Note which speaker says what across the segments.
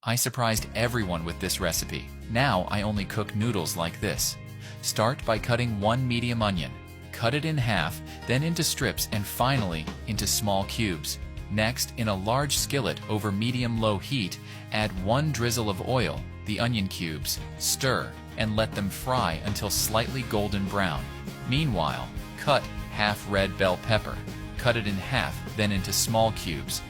Speaker 1: I surprised everyone with this recipe. Now I only cook noodles like this. Start by cutting one medium onion. Cut it in half, then into strips, and finally into small cubes. Next, in a large skillet over medium-low heat, add 1 drizzle of oil, the onion cubes, stir, and let them fry until slightly golden brown. Meanwhile, cut half red bell pepper. Cut it in half, then into small cubes.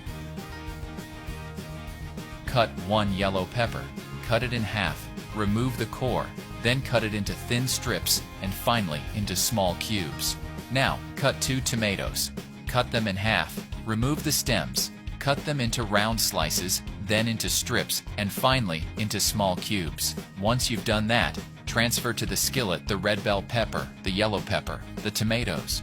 Speaker 1: Cut 1 yellow pepper. Cut it in half. Remove the core, then cut it into thin strips, and finally into small cubes. Now, cut 2 tomatoes. Cut them in half. Remove the stems. Cut them into round slices, then into strips, and finally into small cubes. Once you've done that, transfer to the skillet the red bell pepper, the yellow pepper, the tomatoes,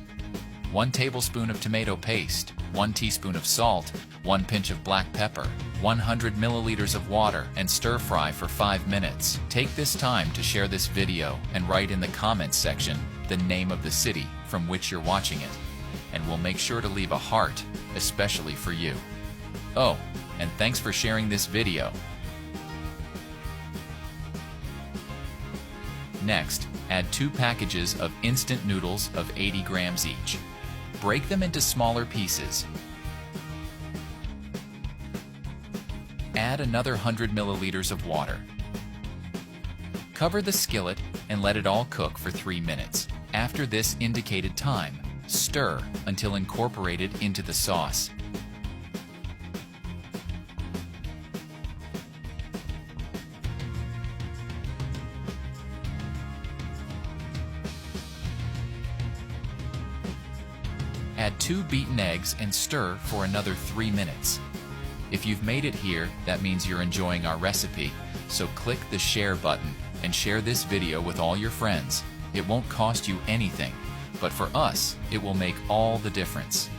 Speaker 1: 1 tablespoon of tomato paste, 1 teaspoon of salt, 1 pinch of black pepper, 100 milliliters of water, and stir fry for 5 minutes. Take this time to share this video and write in the comments section the name of the city from which you're watching it, and we'll make sure to leave a heart, especially for you. Oh, and thanks for sharing this video. Next, add 2 packages of instant noodles of 80 grams each. Break them into smaller pieces. Add another 100 milliliters of water. Cover the skillet and let it all cook for 3 minutes. After this indicated time, stir until incorporated into the sauce. Add 2 beaten eggs and stir for another 3 minutes. If you've made it here, that means you're enjoying our recipe, so click the share button and share this video with all your friends. It won't cost you anything, but for us, it will make all the difference.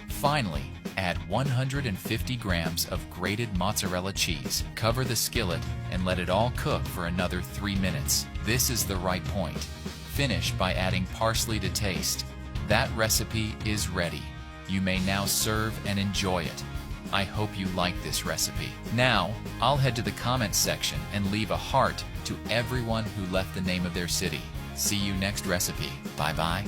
Speaker 1: Finally, add 150 grams of grated mozzarella cheese. Cover the skillet and let it all cook for another 3 minutes. This is the right point. Finish by adding parsley to taste. That recipe is ready. You may now serve and enjoy it. I hope you like this recipe. Now, I'll head to the comments section and leave a heart to everyone who left the name of their city. See you next recipe. Bye-bye.